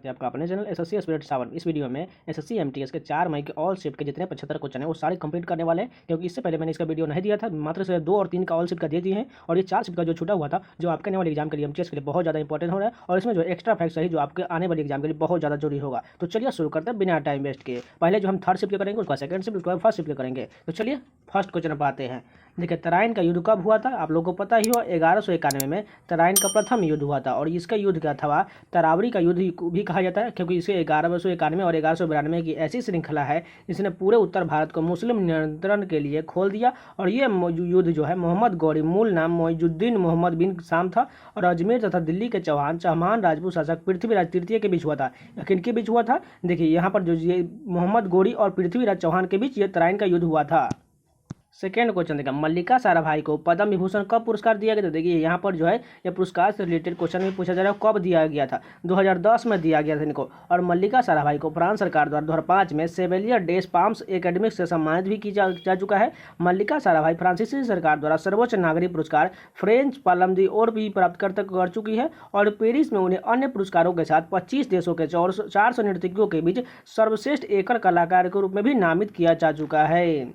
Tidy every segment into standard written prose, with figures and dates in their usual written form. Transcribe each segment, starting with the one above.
हैं आपका अपने चैनल एसएससी एस्पिरेंट 7। इस वीडियो में एसएससी एमटीएस के 4 मई के ऑल शिफ्ट के जितने 75 क्वेश्चन हैं वो सारे कंप्लीट करने वाले हैं, क्योंकि इससे पहले मैंने इसका वीडियो नहीं दिया था। मात्र से 2 और 3 का ऑल शिफ्ट का दे दिए हैं, और ये 4 शिफ्ट का जो छूटा हुआ था जो आपके आने वाले एग्जाम के लिए एमटीएस के लिए बहुत ज़्यादा इंपॉर्टेंट हो रहा है, और इसमें जो एक्स्ट्रा फैक्ट्स है जो आपके आने वाले एग्जाम के लिए बहुत ज़्यादा जरूरी होगा। तो चलिए शुरू करते हैं बिना टाइम वेस्ट किए। पहले जो हम थर्ड शिफ्ट करेंगे उसका सेकंड शिफ्ट, उसके बाद फर्स्ट शिफ्ट करेंगे। तो चलिए फर्स्ट क्वेश्चन पर आते हैं। देखिए, तराइन का युद्ध कब हुआ था? आप लोगों को पता ही हो, 1191 में तराइन का प्रथम युद्ध हुआ था, और इसका युद्ध क्या था? तरावरी का युद्ध भी कहा जाता है, क्योंकि इसे 1191 और 1192 की ऐसी श्रृंखला है जिसने पूरे उत्तर भारत को मुस्लिम नियंत्रण के लिए खोल दिया। और ये युद्ध जो है मोहम्मद गौरी, मूल नाम मोइजुद्दीन मोहम्मद बिन शाम था, और अजमेर तथा दिल्ली के चौहान राजपूत शासक पृथ्वीराज तृतीय के बीच हुआ था। किनके बीच हुआ था? देखिए यहाँ पर जो ये मोहम्मद गौरी और पृथ्वीराज चौहान के बीच ये तराइन का युद्ध हुआ था। सेकेंड क्वेश्चन देखा, मल्लिका साराभाई को पद्म विभूषण कब पुरस्कार दिया गया? तो देखिए यहाँ पर जो है ये पुरस्कार से रिलेटेड क्वेश्चन भी पूछा जा रहा है, कब दिया गया था? 2010 में दिया गया था इनको। और मल्लिका साराभाई को फ्रांस सरकार द्वारा 2005 में सेवेलियर डेस पाम्स एकेडमिक से सम्मानित भी किया जा चुका है। मल्लिका साराभाई फ्रांसीसी सरकार द्वारा सर्वोच्च नागरिक पुरस्कार फ्रेंच पालम दी और भी प्राप्त कर चुकी है, और पेरिस में उन्हें अन्य पुरस्कारों के साथ 25 देशों के 400 नर्तकियों के बीच सर्वश्रेष्ठ एकल कलाकार के रूप में भी नामित किया जा चुका है।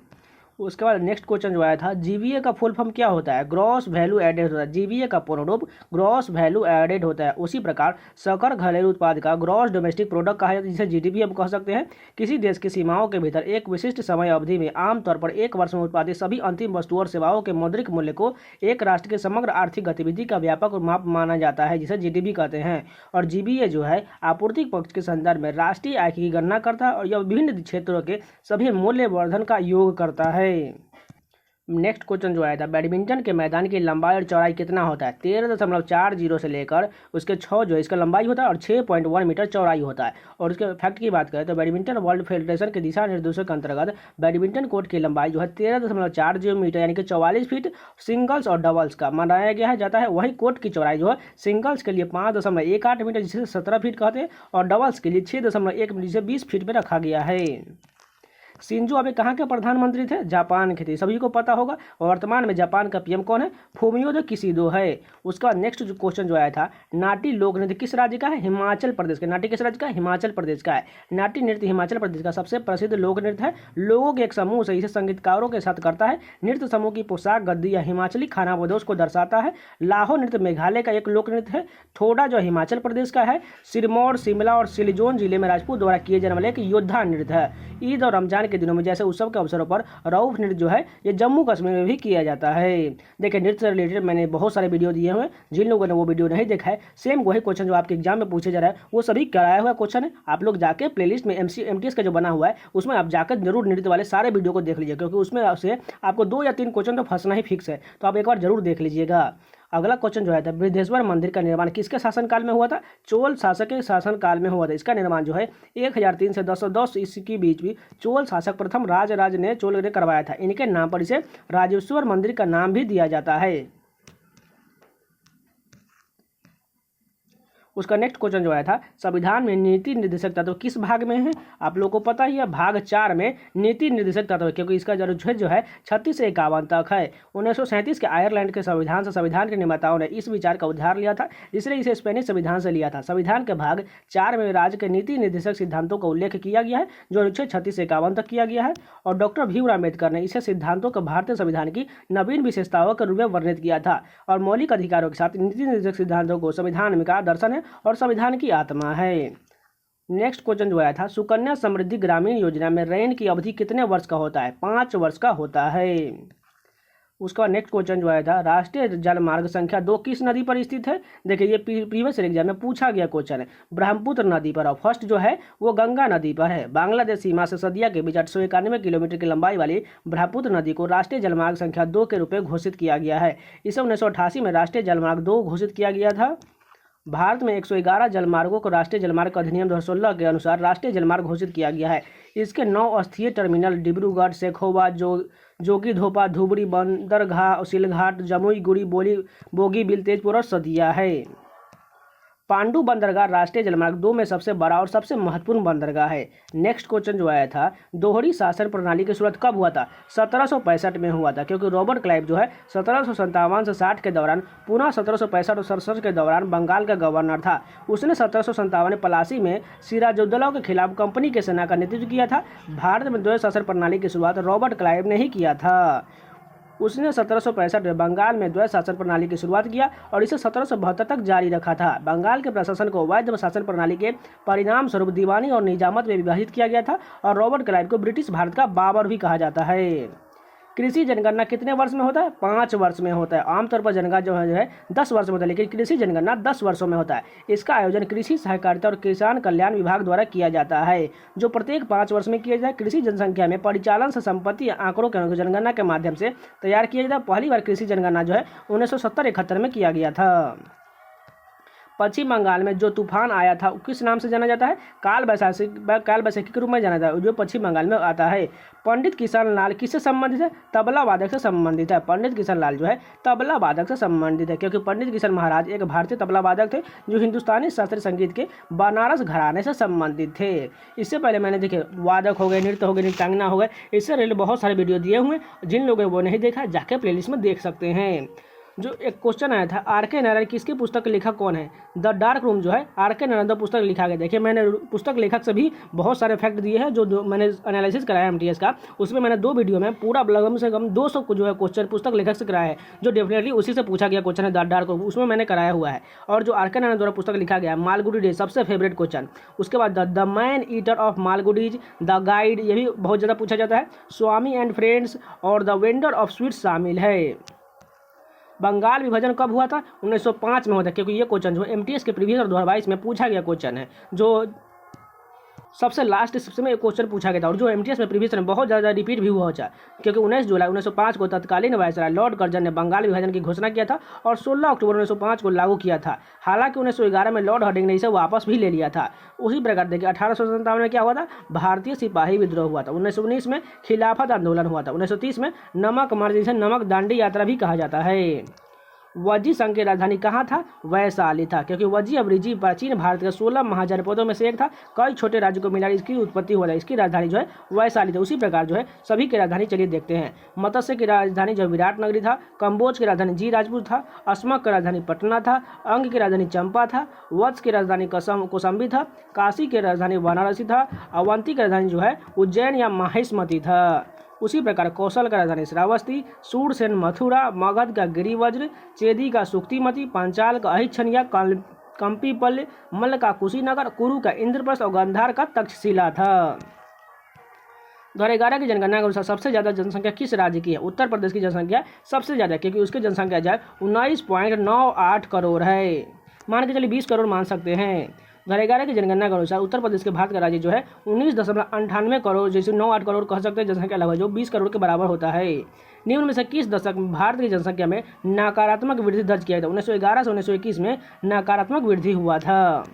उसके बाद नेक्स्ट क्वेश्चन जो आया था, जीवीए का फुल फॉर्म क्या होता है? ग्रॉस वैल्यू एडेड होता है। जीवीए का पूर्ण रूप ग्रॉस वैल्यू एडेड होता है। उसी प्रकार सकल घरेलू उत्पाद का ग्रॉस डोमेस्टिक प्रोडक्ट कहा जाता है, जिसे जीडीपी हम कह सकते हैं। किसी देश की सीमाओं के भीतर एक विशिष्ट समय अवधि में आमतौर पर 1 वर्ष में उत्पादित सभी अंतिम वस्तुओं और सेवाओं के मौद्रिक मूल्य को एक राष्ट्र के समग्र आर्थिक गतिविधि का व्यापक माप माना जाता है, जिसे जीडीपी कहते हैं। और जीवीए जो है आपूर्ति पक्ष के संदर्भ में राष्ट्रीय आय की गणना करता है, और यह विभिन्न क्षेत्रों के सभी मूल्य वर्धन का योग करता है। नेक्स्ट क्वेश्चन जो आया था, बैडमिंटन के मैदान की लंबाई और चौड़ाई कितना होता है? 13.40 से लेकर उसके 6 जो इसका लंबाई होता है, और 6.1 मीटर चौड़ाई होता है। और उसके फैक्ट की बात करें तो बैडमिंटन वर्ल्ड फेडरेशन के दिशा निर्देशों के अंतर्गत बैडमिंटन कोर्ट की लंबाई जो है 13.40 मीटर यानी कि 44 फीट सिंगल्स और डबल्स का मनाया गया है जाता है। वहीं कोर्ट की चौड़ाई जो है सिंगल्स के लिए 5.18 मीटर जिसे 17 फीट कहते हैं, और डबल्स के लिए 6.1 मीटर जिसे 20 फीट में रखा गया है। शिंजो अबे कहाँ के प्रधानमंत्री थे? जापान के थे, सभी को पता होगा। और वर्तमान में जापान का पीएम कौन है? फूमियो किशिदो है। उसका नेक्स्ट जो क्वेश्चन जो आया था, नाटी लोक नृत्य किस राज्य का है? हिमाचल प्रदेश का। नाटी किस राज्य का है? हिमाचल प्रदेश का है। नाटी नृत्य हिमाचल प्रदेश का सबसे प्रसिद्ध लोक नृत्य है। लोगों के एक समूह से इसे संगीतकारों के साथ करता है। नृत्य समूह की पोशाक गद्दी या हिमाचली खानाबदोश को दर्शाता है। लाहो नृत्य मेघालय का एक लोक नृत्य है। थोड़ा जो हिमाचल प्रदेश का है। सिरमौर, शिमला और सिलीजोन जिले में राजपूत द्वारा किए जाने वाले एक योद्धा नृत्य है। ईद और रमजान के दिनों में जैसे उत्सव के अवसरों पर रऊफ नृत्य जो है ये जम्मू कश्मीर में भी किया जाता है। देखिए, नृत्य से रिलेटेड मैंने बहुत सारे वीडियो दिए हुए हैं, जिन लोगों ने वो वीडियो नहीं देखा है, सेम वही क्वेश्चन जो आपके एग्जाम में पूछे जा रहा है वो सभी कराया हुआ क्वेश्चन है। आप लोग जाके प्लेलिस्ट में एमटीएस का जो बना हुआ है उसमें आप जाकर जरूर नृत्य वाले सारे वीडियो को देख लीजिए, क्योंकि उसमें से आपको 2 या 3 क्वेश्चन तो फंसना ही फिक्स है। तो आप एक बार जरूर देख लीजिएगा। अगला क्वेश्चन जो है था, बृहदेश्वर मंदिर का निर्माण किसके शासनकाल में हुआ था? चोल शासक के शासनकाल में हुआ था। इसका निर्माण जो है 1003 से 1010 ईस्वी के बीच भी चोल शासक प्रथम राज ने चोल ने करवाया था। इनके नाम पर इसे राजेश्वर मंदिर का नाम भी दिया जाता है। उसका नेक्स्ट क्वेश्चन जो आया था, संविधान में नीति निर्देशक तत्व किस भाग में है? आप लोगों को पता ही है, भाग 4 में नीति निर्देशक तत्व है, क्योंकि इसका जो है 36 से 51 तक है। 1937 के आयरलैंड के संविधान से संविधान के निर्माताओं ने इस विचार का उधार लिया था, इसलिए इसे स्पेनिश संविधान से लिया था। संविधान के भाग 4 में राज्य के नीति निर्देशक सिद्धांतों का उल्लेख किया गया है, जो अनुच्छेद 36 से 51 तक किया गया है। और डॉक्टर भीमराव अम्बेडकर ने इसे सिद्धांतों को भारतीय संविधान की नवीन विशेषताओं के रूप में वर्णित किया था। और मौलिक अधिकारों के साथ नीति निर्देशक सिद्धांतों को संविधान का दर्शन है और संविधान की आत्मा है। नेक्स्ट क्वेश्चन जो आया था, सुकन्या समृद्धि ग्रामीण योजना में ऋण की अवधि कितने वर्ष का होता है? 5 वर्ष का होता है। उसका नेक्स्ट क्वेश्चन जो आया था, राष्ट्रीय जलमार्ग संख्या 2 किस नदी पर स्थित है? देखिए, ये प्रीवियस एग्जाम में पूछा गया क्वेश्चन है। ब्रह्मपुत्र नदी पर, और फर्स्ट जो है वो गंगा नदी पर है। बांग्लादेश सीमा से सदिया के बीच 891 किलोमीटर की लंबाई वाली ब्रह्मपुत्र नदी को राष्ट्रीय जलमार्ग संख्या 2 के रूप में घोषित किया गया है। इसे 1988 में राष्ट्रीय जलमार्ग 2 घोषित किया गया था। भारत में 111 जलमार्गों को राष्ट्रीय जलमार्ग अधिनियम 2016 के अनुसार राष्ट्रीय जलमार्ग घोषित किया गया है। इसके 9 अस्थायी टर्मिनल डिब्रूगढ़, शेखोवा, जोगीघोपा, धुबरी, बंदरगाह, सिलघाट, जमुई, गुड़ी, बोगीबिल, तेजपुर और सदिया है। पांडु बंदरगाह राष्ट्रीय जलमार्ग 2 में सबसे बड़ा और सबसे महत्वपूर्ण बंदरगाह है। नेक्स्ट क्वेश्चन जो आया था, दोहरी शासन प्रणाली की शुरुआत कब हुआ था? 1765 में हुआ था, क्योंकि रॉबर्ट क्लाइव जो है 1757 से 60 के दौरान पुनः 1765 और 67 के दौरान बंगाल का गवर्नर था। उसने 1757 में पलासी में सिराजुद्दौला के खिलाफ कंपनी के सेना का नेतृत्व किया था। भारत में द्वैध शासन प्रणाली की शुरुआत रॉबर्ट क्लाइव ने ही किया था। उसने 1765 में बंगाल में द्वैध शासन प्रणाली की शुरुआत किया और इसे 1772 तक जारी रखा था। बंगाल के प्रशासन को वैध शासन प्रणाली के परिणाम स्वरूप दीवानी और निजामत में विभाजित किया गया था और रॉबर्ट क्लाइव को ब्रिटिश भारत का बाबर भी कहा जाता है। कृषि जनगणना कितने वर्ष में होता है? 5 वर्ष में होता है। आमतौर पर जनगणना जो है 10 वर्ष में होता है, लेकिन कृषि जनगणना 10 वर्षों में होता है। इसका आयोजन कृषि सहकारिता और किसान कल्याण विभाग द्वारा किया जाता है, जो प्रत्येक 5 वर्ष में किया जाता है। कृषि जनसंख्या में परिचालन से संपत्ति आंकड़ों के जनगणना के माध्यम से तैयार किया जाता है। पहली बार कृषि जनगणना जो है 1970-71 में किया गया था। पश्चिम बंगाल में जो तूफान आया था किस नाम से जाना जाता है? काल वैशाखी के रूप में जाना जाता है, जो पश्चिम बंगाल में आता है। पंडित किशन लाल किससे संबंधित है? तबला वादक से संबंधित है। पंडित किशन लाल जो है तबला वादक से संबंधित है, क्योंकि पंडित किशन महाराज एक भारतीय तबला वादक थे जो हिंदुस्तानी शास्त्रीय संगीत के बनारस घराने से संबंधित थे। इससे पहले मैंने देखे वादक हो गए, नृत्य हो गए, नृत्यांगना हो गए, इससे रिलेटेड बहुत सारे वीडियो दिए हुए हैं। जिन लोगों ने वो नहीं देखा जाके प्लेलिस्ट में देख सकते हैं। जो एक क्वेश्चन आया था, आर.के. नारायण किसकी पुस्तक के लेखक कौन है? द डार्क रूम जो है आर.के. नारायण पुस्तक लिखा गया। देखिए, मैंने पुस्तक लेखक से भी बहुत सारे फैक्ट दिए हैं जो मैंने एनालिसिस कराया एमटीएस का। उसमें मैंने 2 वीडियो में पूरा कम से कम 200 को जो है क्वेश्चन पुस्तक लेखक से कराया है, जो डेफिनेटली उसी से पूछा गया क्वेश्चन है। द डार्क रूम उसमें मैंने कराया हुआ है। और जो आर.के. नारायण द्वारा पुस्तक लिखा गया है मालगुडी डेज, सबसे फेवरेट क्वेश्चन। उसके बाद the man eater of Malgudi's, the guide, ये भी बहुत ज़्यादा पूछा जाता है। स्वामी एंड फ्रेंड्स और द वेंडर ऑफ स्वीट्स शामिल है। बंगाल विभाजन कब हुआ था? 1905 में हुआ था, क्योंकि ये क्वेश्चन जो एमटीएस के प्रीवियस और 2022 में पूछा गया क्वेश्चन है, जो सबसे लास्ट सिस्टम में एक क्वेश्चन पूछा गया था और जो एमटीएस में प्रीवियस में बहुत ज़्यादा रिपीट भी हुआ था, क्योंकि 19 जुलाई 1905 को तत्कालीन वायसराय लॉर्ड कर्जन ने बंगाल विभाजन की घोषणा किया था और 16 अक्टूबर 1905 को लागू किया था। हालांकि 1911 में लॉर्ड हार्डिंग ने इसे वापस भी ले लिया था। उसी प्रकार देखिए 1857 में क्या हुआ था? भारतीय सिपाही विद्रोह हुआ था। 1919 में खिलाफत आंदोलन हुआ था। 1930 में नमक मार्च, जिसे नमक दांडी यात्रा भी कहा जाता है। वज्जी संघ की राजधानी कहाँ था? वैशाली था, क्योंकि वज्जी अब्रिजी प्राचीन भारत के 16 महाजनपदों में से एक था। कई छोटे राज्यों को मिला इसकी उत्पत्ति हुआ था। इसकी राजधानी जो है वैशाली था। उसी प्रकार जो है सभी की राजधानी चलिए देखते हैं। मत्स्य की राजधानी जो विराट नगरी था। कंबोज की राजधानी जी राजपुर था। अस्मक की राजधानी पटना था। अंग की राजधानी चंपा था। वत्स की राजधानी कौशाम्बी था। काशी की राजधानी वाराणसी था। अवंती की राजधानी जो है उज्जैन या माहिष्मती था। उसी प्रकार कौशल का राजधानी श्रावस्ती, सूरसेन मथुरा, मगध का गिरिवज्र, चेदी का सुक्तिमती, पांचाल का अहिच्छनिया, कंपीपल्ली, मल्ल का कुशीनगर, कुरु का इंद्रप्रस्थ और गांधार का तक्षशिला था। 2011 की जनगणना के अनुसार सबसे ज़्यादा जनसंख्या किस राज्य की है? उत्तर प्रदेश की जनसंख्या सबसे ज़्यादा, क्योंकि उसकी जनसंख्या जो है 19.98 करोड़ है। मान के चलिए 20 करोड़ मान सकते हैं। 2011 की जनगणना के अनुसार उत्तर प्रदेश के भारत का राज्य जो है 19.98 करोड़, जैसे 9-8 करोड़ कह सकते हैं जनसंख्या लगभग, जो 20 करोड़ के बराबर होता है। निम्न में से किस दशक में भारत की जनसंख्या में नकारात्मक वृद्धि दर्ज किया था? 1911 से 1921 में नकारात्मक वृद्धि हुआ था।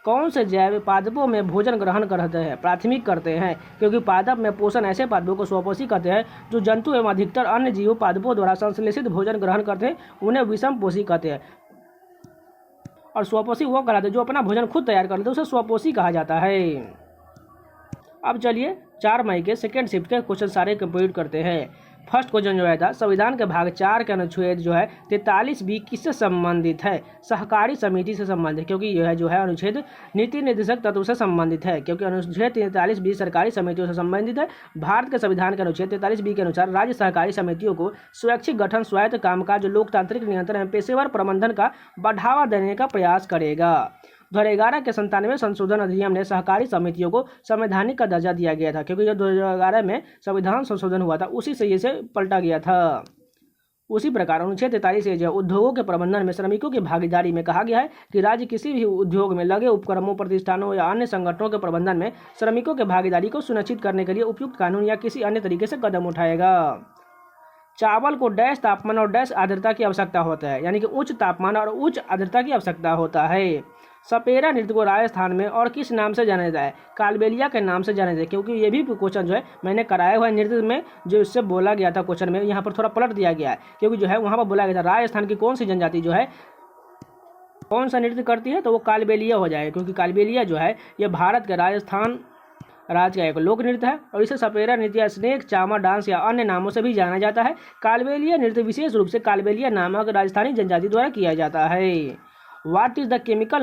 कौन से जैव पादपों में भोजन ग्रहण करते हैं? प्राथमिक करते हैं, क्योंकि पादप में पोषण ऐसे पादपों को स्वपोषी कहते हैं जो जंतु एवं अधिकतर अन्य जीव पादपों द्वारा संश्लेषित भोजन ग्रहण करते हैं, उन्हें विषम पोषी कहते हैं। और स्वपोषी वो कहलाते हैं जो अपना भोजन खुद तैयार कर लेते हैं, उसे स्वपोषी कहा जाता है। अब चलिए 4 मई के सेकेंड शिफ्ट के क्वेश्चन सारे कंप्लीट करते हैं। फर्स्ट क्वेश्चन जो है था, संविधान के भाग 4 के अनुच्छेद जो है 43B किससे संबंधित है? सहकारी समिति से संबंधित, क्योंकि यह जो है अनुच्छेद नीति निर्देशक तत्व से संबंधित है, क्योंकि अनुच्छेद 43B सरकारी समितियों से संबंधित है। भारत के संविधान के अनुच्छेद 43B के अनुसार राज्य सहकारी समितियों को स्वैच्छिक गठन, स्वायत्त कामकाज, लोकतांत्रिक नियंत्रण एवं पेशेवर प्रबंधन का बढ़ावा देने का प्रयास करेगा। 2011 के 97वें संशोधन अधिनियम ने सहकारी समितियों को संवैधानिक का दर्जा दिया गया था, क्योंकि जब 2011 में संविधान संशोधन हुआ था उसी से इसे पलटा गया था। उसी प्रकार अनुच्छेद 43 से जो उद्योगों के प्रबंधन में श्रमिकों की भागीदारी में कहा गया है कि राज्य किसी भी उद्योग में लगे उपक्रमों, प्रतिष्ठानों या अन्य संगठनों के प्रबंधन में श्रमिकों की भागीदारी को सुनिश्चित करने के लिए उपयुक्त कानून या किसी अन्य तरीके से कदम उठाएगा। चावल को डैश तापमान और डैश आर्द्रता की आवश्यकता होता है, यानी कि उच्च तापमान और उच्च आर्द्रता की आवश्यकता होता है। सपेरा नृत्य को राजस्थान में और किस नाम से जाना जाता है? कालबेलिया के नाम से जाना जाता है, क्योंकि ये भी क्वेश्चन जो है मैंने कराया हुआ है नृत्य में, जो इससे बोला गया था क्वेश्चन में, यहाँ पर थोड़ा पलट दिया गया है, क्योंकि जो है वहाँ पर बोला गया था राजस्थान की कौन सी जनजाति जो है कौन सा नृत्य करती है, तो वो कालबेलिया हो जाएगा, क्योंकि कालबेलिया जो है ये भारत के राजस्थान राज्य का एक लोक नृत्य है और इसे सपेरा नृत्य या स्नेक चामा डांस या अन्य नामों से भी जाना जाता है। कालबेलिया नृत्य विशेष रूप से कालबेलिया नामक राजस्थानी जनजाति द्वारा किया जाता है। What is the chemical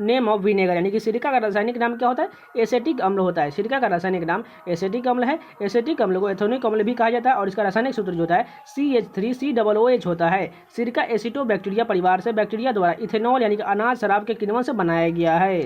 name of vinegar, यानी कि सिरका का रासायनिक नाम क्या होता है, एसेटिक अम्ल होता है। सिरका का रासायनिक नाम एसेटिक अम्ल है। एसेटिक अम्ल को एथेनोइक अम्ल भी कहा जाता है और इसका रासायनिक सूत्र जो होता है CH3COOH होता है। सिरका एसिटोबैक्टीरिया परिवार से बैक्टीरिया द्वारा इथेनॉल यानी कि अनाज शराब के किण्वन से बनाया गया है।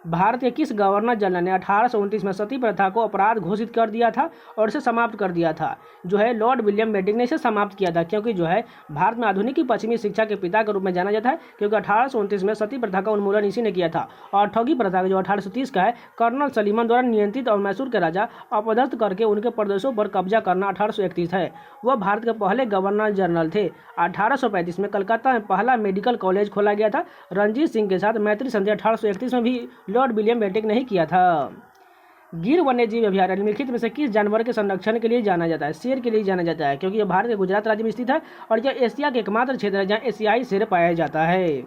भारत के किस गवर्नर जनरल ने 1829 में सती प्रथा को अपराध घोषित कर दिया था और इसे समाप्त कर दिया था, जो है लॉर्ड विलियम बेंटिंक ने इसे समाप्त किया था, क्योंकि जो है भारत में आधुनिक पश्चिमी शिक्षा के पिता के रूप में जाना जाता है, क्योंकि 1829 में सती प्रथा का उन्मूलन इसी ने किया था। और ठगी प्रथा जो 1830 का है, कर्नल सलीमन द्वारा नियंत्रित और मैसूर के राजा अपदस्थ करके उनके प्रदेशों पर कब्जा करना 1831 है। वह भारत के पहले गवर्नर जनरल थे। 1835 में कलकत्ता में पहला मेडिकल कॉलेज खोला गया था। रणजीत सिंह के साथ मैत्री संधि 1831 में भी लॉर्ड विलियम बेंटिक ने ही किया था। गिर वन्यजीव अभयारण्य निम्नलिखित में से किस जानवर के संरक्षण के लिए जाना जाता है, शेर के लिए जाना जाता है, क्योंकि यह भारत के गुजरात राज्य में स्थित है और यह एशिया के एकमात्र क्षेत्र है जहाँ एशियाई शेर पाया जाता है।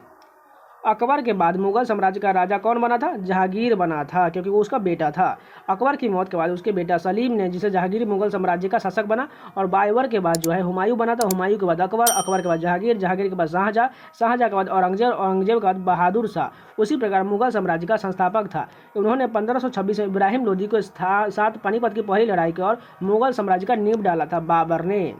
अकबर के बाद मुगल साम्राज्य का राजा कौन बना था, जहांगीर बना था, क्योंकि वो उसका बेटा था। अकबर की मौत के बाद उसके बेटा सलीम ने, जिसे जहांगीर मुगल साम्राज्य का शासक बना, और बाबर के बाद जो है हुमायूं बना था। हुमायूं के बाद अकबर, अकबर के बाद जहांगीर, जहांगीर के बाद शाहजहां, शाहजहां के बाद औरंगजेब, औरंगजेब के बाद बहादुर शाह। उसी प्रकार मुगल साम्राज्य का संस्थापक था। उन्होंने 1526 में इब्राहिम लोदी के साथ पानीपत की पहली लड़ाई की और मुगल साम्राज्य का नींव डाला था बाबर ने।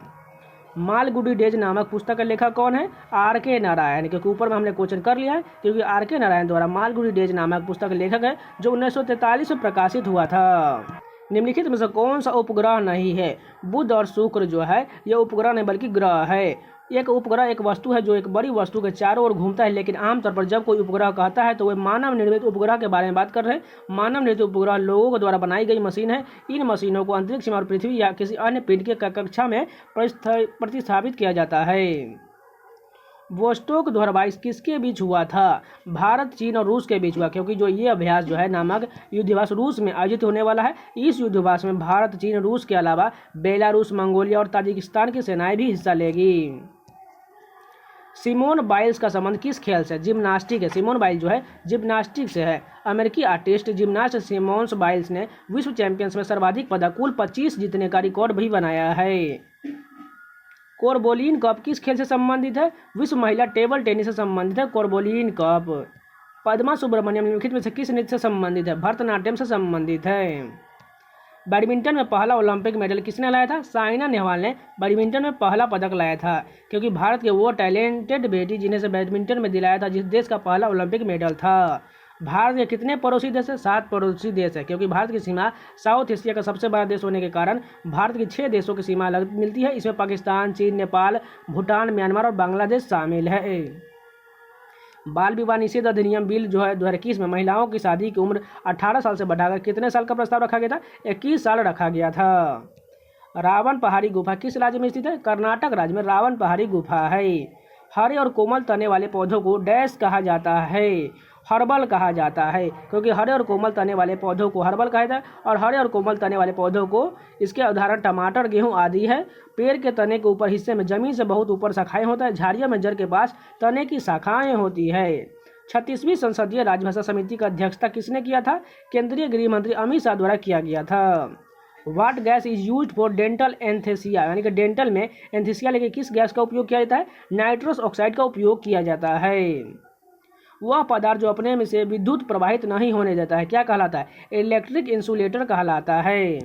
मालगुडी डेज नामक पुस्तक का लेखक कौन है, R.K. नारायण, क्योंकि ऊपर में हमने क्वेश्चन कर लिया है, क्योंकि R.K. नारायण द्वारा मालगुडी डेज नामक पुस्तक का लेखक है, जो 1943 में प्रकाशित हुआ था। निम्नलिखित में से कौन सा उपग्रह नहीं है, बुध और शुक्र जो है यह उपग्रह नहीं बल्कि ग्रह है। एक उपग्रह एक वस्तु है जो एक बड़ी वस्तु के चारों ओर घूमता है, लेकिन आमतौर पर जब कोई उपग्रह कहता है तो वह मानव निर्मित उपग्रह के बारे में बात कर रहे हैं। मानव निर्मित उपग्रह लोगों के द्वारा बनाई गई मशीन है। इन मशीनों को अंतरिक्ष में और पृथ्वी या किसी अन्य पिंड के कक्षा में प्रतिस्थापित किया जाता है। वोस्टोक 2022 किसके बीच हुआ था, भारत, चीन और रूस के बीच हुआ, क्योंकि जो ये अभ्यास जो है नामक युद्धाभ्यास रूस में आयोजित होने वाला है। इस युद्धाभ्यास में भारत, चीन, रूस के अलावा बेलारूस, मंगोलिया और ताजिकिस्तान की सेनाएं भी हिस्सा लेगी। सिमोन बाइल्स का संबंध किस खेल से, जिम्नास्टिक है। सिमोन बाइल्स जो है जिम्नास्टिक से है। अमेरिकी आर्टिस्ट जिम्नास्ट सिमोन बाइल्स ने विश्व चैंपियंस में सर्वाधिक पदक कुल 25 जीतने का रिकॉर्ड भी बनाया है। कोरबोलिन कप किस खेल से संबंधित है, विश्व महिला टेबल टेनिस से संबंधित है कोरबोलिन कप। पद्मा सुब्रमण्यम निम्नलिखित में से किस नृत्य से संबंधित है, भरतनाट्यम से संबंधित है। बैडमिंटन में पहला ओलंपिक मेडल किसने लाया था, साइना नेहवाल ने बैडमिंटन में पहला पदक लाया था, क्योंकि भारत के वो टैलेंटेड बेटी जिन्हें से बैडमिंटन में दिलाया था जिस देश का पहला ओलंपिक मेडल था। भारत के कितने पड़ोसी देश है, 7 पड़ोसी देश है, क्योंकि भारत की सीमा साउथ एशिया का सबसे बड़ा देश होने के कारण भारत की 6 देशों की सीमा अलग मिलती है। इसमें पाकिस्तान, चीन, नेपाल, भूटान, म्यांमार और बांग्लादेश शामिल है। बाल विवाह निषेध अधिनियम बिल जो है 2021 में महिलाओं की शादी की उम्र 18 साल से बढ़ाकर कितने साल का प्रस्ताव रखा गया था, 21 साल रखा गया था। रावण पहाड़ी गुफा किस राज्य में स्थित है, कर्नाटक राज्य में रावण पहाड़ी गुफा है। हरे और कोमल तने वाले पौधों को डैश कहा जाता है, हर्बल कहा जाता है, क्योंकि हरे और कोमल तने वाले पौधों को हर्बल कहा जाता है। और हरे और कोमल तने वाले पौधों को, इसके उदाहरण टमाटर, गेहूं आदि है। पेड़ के तने के ऊपर हिस्से में जमीन से बहुत ऊपर शाखाएं होता है। झाड़ियों में जड़ के पास तने की शाखाएं होती है। 36वीं संसदीय राजभाषा समिति का अध्यक्षता किसने किया था, केंद्रीय गृह मंत्री अमित शाह द्वारा किया गया था। What gas is used for dental anaesthesia, यानी कि डेंटल में एंथेसिया लेके किस गैस का उपयोग किया जाता है, नाइट्रस ऑक्साइड का उपयोग किया जाता है। वह पदार्थ जो अपने में से विद्युत प्रवाहित नहीं होने देता है क्या कहलाता है, इलेक्ट्रिक इंसुलेटर कहलाता है,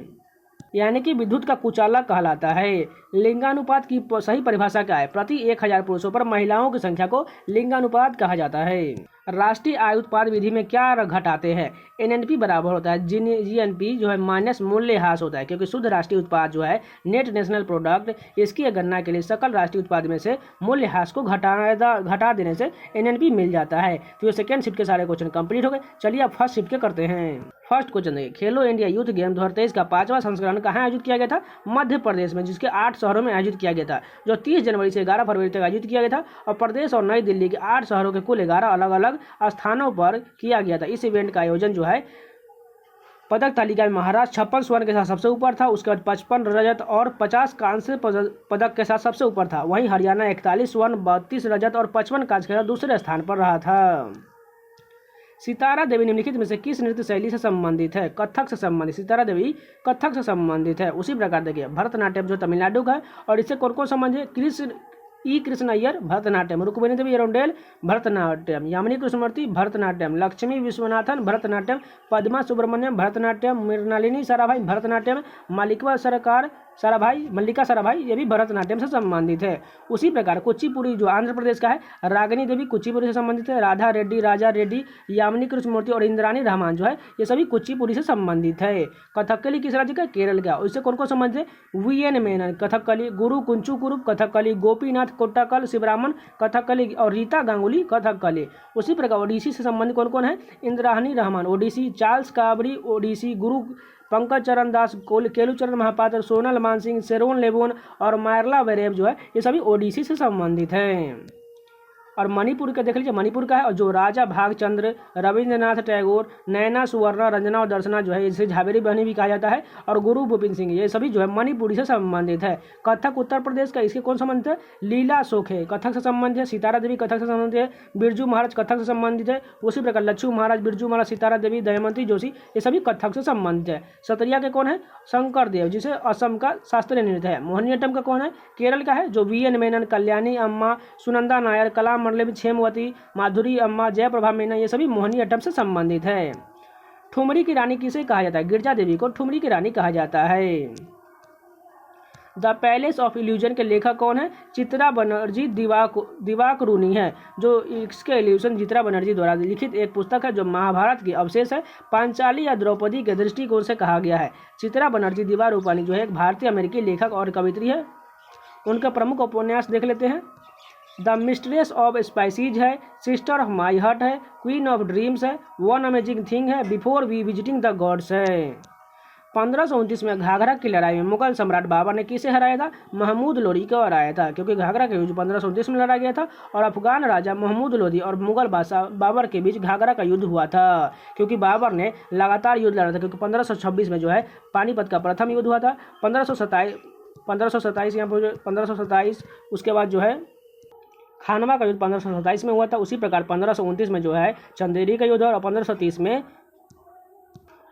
यानी कि विद्युत का कुचालक कहलाता है। लिंगानुपात की सही परिभाषा क्या है, प्रति 1000 पुरुषों पर महिलाओं की संख्या को लिंगानुपात कहा जाता है। राष्ट्रीय आय उत्पाद विधि में क्या घटाते हैं, NNP बराबर होता है GNP जो है माइनस मूल्यह्रास होता है, क्योंकि शुद्ध राष्ट्रीय उत्पाद जो है नेट नेशनल प्रोडक्ट, इसकी गणना के लिए सकल राष्ट्रीय उत्पाद में से मूल्यह्रास को घटा देने से NNP मिल जाता है। तो ये सेकेंड शिफ्ट के सारे क्वेश्चन कंप्लीट हो गए। चलिए अब फर्स्ट शिफ्ट के करते हैं। फर्स्ट क्वेश्चन देखिए, खेलो इंडिया यूथ गेम 2023 का 5वां संस्करण कहाँ आयोजित किया गया था, मध्य प्रदेश में, जिसके 8 शहरों में आयोजित किया गया था, जो 30 जनवरी से 11 फरवरी तक आयोजित किया गया था। और प्रदेश और नई दिल्ली के 8 शहरों के कुल 11 अलग अलग स्थानों पर किया गया था। इस इवेंट का आयोजन जो है पदक तालिका में महाराष्ट्र 56 स्वर्ण के साथ सबसे ऊपर था। उसके बाद 55 रजत और 50 कांस्य पदक के साथ सबसे ऊपर था। वहीं हरियाणा 41 स्वर्ण, 32 रजत और 55 कांस्य के साथ दूसरे स्थान पर रहा था। सितारा देवी निम्नलिखित में से किस नृत्य शैली से संबंधित है? कथक से संबंधित। सितारा देवी कथक से संबंधित है। उसी प्रकार देखिए भरतनाट्यम जो तमिलनाडु का है और इससे कौन कौन संबंध है? कृष्ण अय्यर भरतनाट्यम, रुक्मिणी देवी एरोंडेल भरतनाट्यम, यामिनी कृष्णमूर्ति भरतनाट्यम, लक्ष्मी विश्वनाथन भरतनाट्यम, पद्मा सुब्रमण्यम भरतनाट्यम, मृणालिनी साराभाई भरतनाट्यम, मल्लिका साराभाई ये भी भरतनाट्यम से संबंधित है। उसी प्रकार कुचिपुड़ी जो आंध्र प्रदेश का है, रागिनी देवी कुचिपुड़ी से संबंधित है। राधा रेड्डी, राजा रेड्डी, यामिनी कृष्णमूर्ति और इंद्रानी रहमान जो है ये सभी कुचिपुड़ी से संबंधित है। कथकली किस राज्य का? केरल का। उससे कौन कौन संबंधित है? वीएन मेनन कथकली, गुरु कुंचू कुरुप कथकली, गोपीनाथ कोट्टाकल शिवरामन कथकली और रीता गांगुली कथकली। उसी प्रकार ओडिसी से संबंधित कौन कौन है? इंद्रानी रहमान ओडिसी, चार्ल्स काबरी ओडिसी, गुरु पंकज चरण दास, केलुचरण महापात्र, सोनल मानसिंह, शेरोन लेबोन और मायरला वेरेब जो है ये सभी ओडिसी से संबंधित हैं। और मणिपुर का देख लीजिए, मणिपुर का है और जो राजा भागचंद्र, रविंद्रनाथ टैगोर, नैना सुवर्णा, रंजना और दर्शना जो है इसे झावेरी बहनी भी कहा जाता है और गुरु गोविंद सिंह ये सभी जो है मणिपुरी से संबंधित है। कथक उत्तर प्रदेश का, इसके कौन संबंधित है? लीला सोखे कथक से संबंधित है। सितारा देवी कथक से संबंधित है। बिरजू महाराज कथक से संबंधित है। उसी प्रकार लच्छू महाराज, बिरजू महाराज, सितारा देवी, दमयंती जोशी ये सभी कथक से संबंधित है। सत्रिया के कौन है? शंकर देव जिसे असम का शास्त्रीय नृत्य है। मोहिनीअट्टम का कौन है? केरल का है जो वीएन मेनन, कल्याणी अम्मा, सुनंदा नायर, कला मंडली क्षेमवती, माधुरी अम्मा, जयप्रभा मीना ये सभी मोहिनीअट्टम से संबंधित है। ठुमरी की रानी किसे कहा जाता है? गिरजा देवी को ठुमरी की रानी कहा जाता है। द पैलेस ऑफ इल्यूजन के लेखक कौन है? चित्रा बनर्जी दिवाकरुनी है। जो इसके इल्यूजन चित्रा बनर्जी द्वारा लिखित एक पुस्तक है जो महाभारत की अवशेष है। पांचाली या द्रौपदी के दृष्टिकोण से कहा गया है। चित्रा बनर्जी दिवारूपानी जो है एक भारतीय अमेरिकी लेखक और कवित्री है। उनका प्रमुख उपन्यास देख लेते हैं। द मिस्ट्रेस ऑफ स्पाइसीज है, सिस्टर ऑफ माई हार्ट है, क्वीन ऑफ ड्रीम्स है, वन अमेजिंग थिंग है, before we visiting the gods है। 1529 में घाघरा की लड़ाई में मुगल सम्राट बाबर ने किसे हराया था? महमूद लोदी को हराया था, क्योंकि घाघरा का युद्ध 1529 में लड़ा गया था और अफगान राजा महमूद लोदी और मुगल बादशाह बाबर के बीच घाघरा का युद्ध हुआ था। क्योंकि बाबर ने लगातार युद्ध लड़ा था, क्योंकि 1526 में जो है पानीपत का प्रथम युद्ध हुआ था। 1527 यहाँ पर 1527 उसके बाद जो है खानवा का युद्ध 1527 में हुआ था। उसी प्रकार 1529 में जो है चंदेरी का युद्ध और 1530 में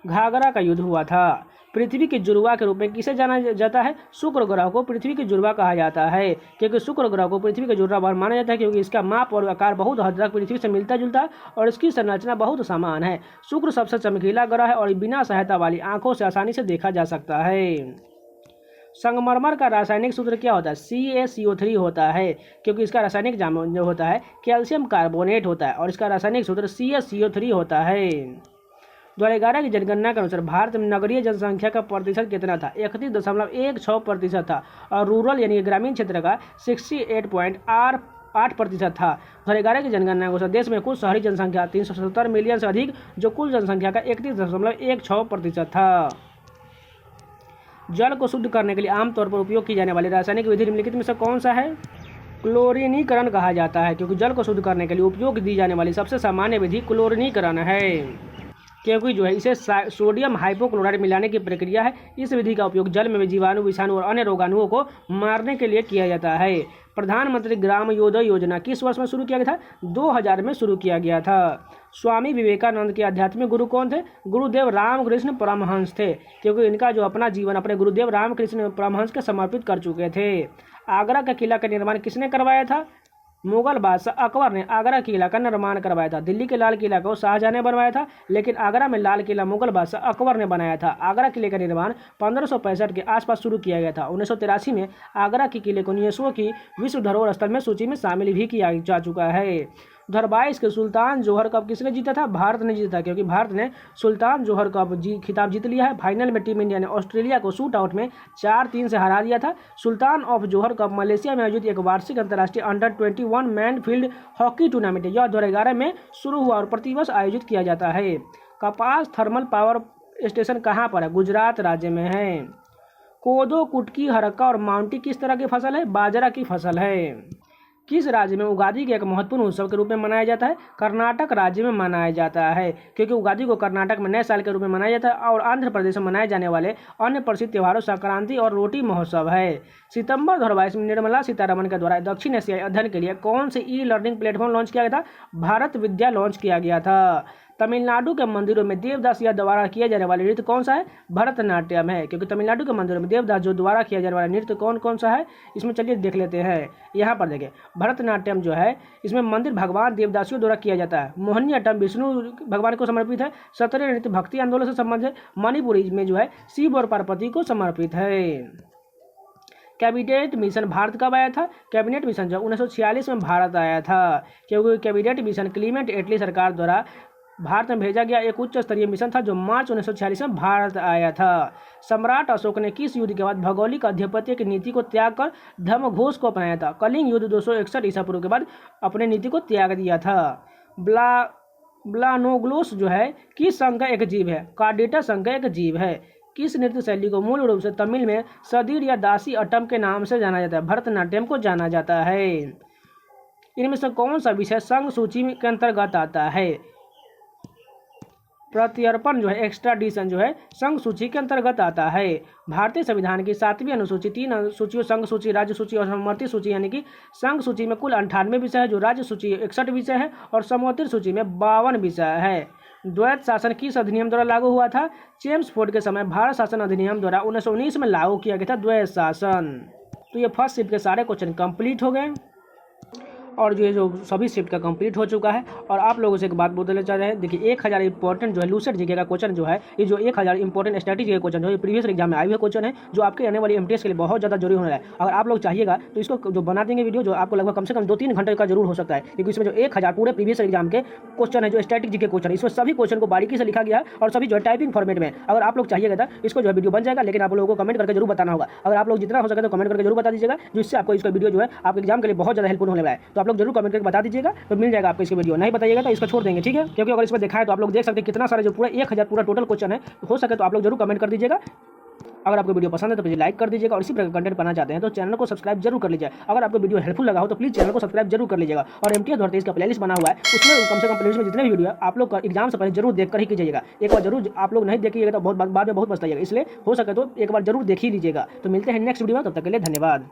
घाघरा का युद्ध हुआ था। पृथ्वी के जुड़वा के रूप में किसे जाना जाता है? शुक्र ग्रह को पृथ्वी के जुड़वा कहा जाता है, क्योंकि शुक्र ग्रह को पृथ्वी का जुड़वा माना जाता है, क्योंकि इसका माप और आकार बहुत हद तक पृथ्वी से मिलता जुलता है और इसकी संरचना बहुत समान है। शुक्र सबसे चमकीला ग्रह है और बिना सहायता वाली आंखों से आसानी से देखा जा सकता है। संगमरमर का रासायनिक सूत्र क्या होता है? CaCO3 होता है, क्योंकि इसका रासायनिक जाम जो होता है कैल्शियम कार्बोनेट होता है और इसका रासायनिक सूत्र CaCO3 होता है। 2011 की जनगणना के अनुसार भारत में नगरीय जनसंख्या का प्रतिशत कितना था? 31.16% था और रूरल यानी ग्रामीण क्षेत्र का 68.8% था। 2011 की जनगणना के अनुसार देश में कुल शहरी जनसंख्या 377 मिलियन से अधिक, जो कुल जनसंख्या का 31.16% था। जल को शुद्ध करने के लिए आमतौर पर उपयोग की जाने वाली रासायनिक विधि निम्नलिखित में से कौन सा है? क्लोरीनीकरण कहा जाता है, क्योंकि जल को शुद्ध करने के लिए उपयोग दी जाने वाली सबसे सामान्य विधि क्लोरीनीकरण है, क्योंकि जो है इसे सोडियम हाइपोक्लोराइड मिलाने की प्रक्रिया है। इस विधि का उपयोग जल में जीवाणु, विषाणु और अन्य रोगाणुओं को मारने के लिए किया जाता है। प्रधानमंत्री ग्राम योजना योजना किस वर्ष में शुरू किया गया था? 2000 में शुरू किया गया था। स्वामी विवेकानंद के आध्यात्मिक गुरु कौन थे? गुरुदेव रामकृष्ण परमहंस थे, क्योंकि इनका जो अपना जीवन अपने गुरुदेव रामकृष्ण परमहंस के समर्पित कर चुके थे। आगरा का किला का निर्माण किसने करवाया था? मुगल बादशाह अकबर ने आगरा किला का निर्माण करवाया था। दिल्ली के लाल किला को शाहजहां ने बनवाया था, लेकिन आगरा में लाल किला मुगल बादशाह अकबर ने बनाया था। आगरा किले का निर्माण 1565 के आसपास शुरू किया गया था। 1983 में आगरा के किले को यूनेस्को की विश्व धरोहर स्थल में सूची में शामिल भी किया जा चुका है। 2022 के सुल्तान जोहर कप किसने जीता था? भारत ने जीता, क्योंकि भारत ने सुल्तान जोहर कप खिताब जीत लिया है। फाइनल में टीम इंडिया ने ऑस्ट्रेलिया को शूट आउट में 4-3 से हरा दिया था। सुल्तान ऑफ जोहर कप मलेशिया में आयोजित एक वार्षिक अंतर्राष्ट्रीय अंडर-21 मैन फील्ड हॉकी टूर्नामेंट है। यह 2011 में शुरू हुआ और प्रतिवर्ष आयोजित किया जाता है। कपास थर्मल पावर स्टेशन कहाँ पर है? गुजरात राज्य में है। कोदो, कुटकी, हरक्का और माउंटी किस तरह की फसल है? बाजरा की फसल है। किस राज्य में उगादि के एक महत्वपूर्ण उत्सव के रूप में मनाया जाता है? कर्नाटक राज्य में मनाया जाता है, क्योंकि उगादि को कर्नाटक में नए साल के रूप में मनाया जाता है। और आंध्र प्रदेश में मनाए जाने वाले अन्य प्रसिद्ध त्योहारों संक्रांति और रोटी महोत्सव है। सितंबर 2022 में निर्मला सीतारमण के द्वारा दक्षिण एशियाई अध्ययन के लिए कौन से ई लर्निंग प्लेटफॉर्म लॉन्च किया गया था? भारत विद्या लॉन्च किया गया था। तमिलनाडु के मंदिरों में देवदास या द्वारा किया जाने वाला नृत्य कौन सा है? भरतनाट्यम है, क्योंकि तमिलनाडु के मंदिरों में देवदास जो द्वारा किया जाने वाला नृत्य कौन कौन सा है? इसमें चलिए देख लेते हैं। यहाँ पर देखिए, भरतनाट्यम जो है इसमें मंदिर भगवान देवदासियों द्वारा किया जाता है। मोहिनीअट्टम विष्णु भगवान को समर्पित है। सत्रिय नृत्य भक्ति आंदोलन से संबंधित है। मणिपुरी में जो है शिव और पार्वती को समर्पित है। कैबिनेट मिशन भारत कब आया था? कैबिनेट मिशन जो 1946 में भारत आया था, क्योंकि कैबिनेट मिशन क्लीमेंट एटली सरकार द्वारा भारत में भेजा गया एक उच्च स्तरीय मिशन था जो मार्च 1946 में भारत आया था। सम्राट अशोक ने किस युद्ध के बाद भौगोलिक आधिपत्य की नीति को त्याग कर धर्मघोष को अपनाया था? कलिंग युद्ध 261 ईसा पूर्व के बाद अपने नीति को त्याग दिया था। ब्लानोग्लोस जो है किस संघ का एक जीव है? कार्डेटा संघ का एक जीव है। किस नृत्य शैली को मूल रूप से तमिल में सदीर या दासी अट्टम के नाम से जाना जाता है? भरतनाट्यम को जाना जाता है। इनमें से कौन सा विषय संघ सूची के अंतर्गत आता है? प्रत्यर्पण जो है एक्स्ट्राडिशन जो है संघ सूची के अंतर्गत आता है। भारतीय संविधान की 7वीं अनुसूची 3 अनुसूचियों संघ सूची, राज्य सूची और समवर्ती सूची यानी कि संघ सूची में कुल 98 विषय है, जो राज्य सूची 61 विषय है और समवर्ती सूची में 52 विषय है। द्वैत शासन किस अधिनियम द्वारा लागू हुआ था? चेम्सफोर्ड के समय भारत शासन अधिनियम द्वारा 1919 में लागू किया गया था द्वैत शासन। तो ये फर्स्ट शिफ्ट के सारे क्वेश्चन कंप्लीट हो गए और जो सभी शिफ्ट का कंप्लीट हो चुका है। और आप लोगों से एक बात बोलना चाह रहे हैं, देखिए 1000 इंपॉर्टेंट जो है लूसेट जीके का क्वेश्चन जो है, ये जो 1000 इंपॉर्टेंट स्ट्रेटेजी का क्वेश्चन जो है प्रीवियस एग्जाम में आए हुए क्वेश्चन है, जो आपके आने वाली एमटीएस के लिए बहुत ज़्यादा जरूरी होने है। अगर आप लोग चाहिएगा तो इसको जो बना देंगे वीडियो, जो आपको लगभग कम से कम 2-3 घंटे का जरूर हो सकता है, क्योंकि इसमें जो 1000 पूरे प्रीवियस एग्जाम के क्वेश्चन है, जो स्ट्रेटेजी के क्वेश्चन, इसमें सभी क्वेश्चन को बारीकी से लिखा गया है और सभी जो है टाइपिंग फॉर्मेट में। अगर आप लोग चाहिएगा तो इसको जो है वीडियो बन जाएगा, लेकिन आप लोगों को कमेंट करके जरूर बताना होगा। अगर आप लोग जितना हो सके तो कमेंट करके जरूर बता दीजिएगा, जिससे आपको इसका वीडियो जो है आपके एग्जाम के लिए बहुत ज़्यादा हेल्पफुल होने वाला है। तो आप लोग जरूर कमेंट करके बता दीजिएगा, तो मिल जाएगा आपको इसकी वीडियो। नहीं बताइएगा तो इसको छोड़ देंगे, ठीक है? क्योंकि अगर इसमें देखा है तो आप लोग देख सकते हैं कितना सारे जो पूरा 1000 पूरा टोटल क्वेश्चन है। हो सके तो आप लोग जरूर कमेंट कर दीजिएगा। अगर आपको वीडियो पसंद है तो प्लीज लाइक कर दीजिएगा, और इसी प्रकार कंटेंट पाना चाहते हैं तो चैनल को सब्सक्राइब जरूर कर लीजिए। अगर आपको वीडियो हेल्पफुल लगा हो तो प्लीज चैनल को सब्सक्राइब जरूर कर लीजिएगा। और एमटीएस 2023 का प्लेलिस्ट बना हुआ है, उसमें कम से कम प्लेलिस्ट में जितने भी वीडियो आप लोग एग्जाम से पहले जरूर देखकर ही कीजिएगा। एक बार जरूर आप लोग नहीं देखिएगा तो बहुत बाद में बहुत पछताइएगा, इसलिए हो सके तो एक बार जरूर देख ही लीजिएगा। तो मिलते हैं नेक्स्ट वीडियो में, तब तक के लिए धन्यवाद।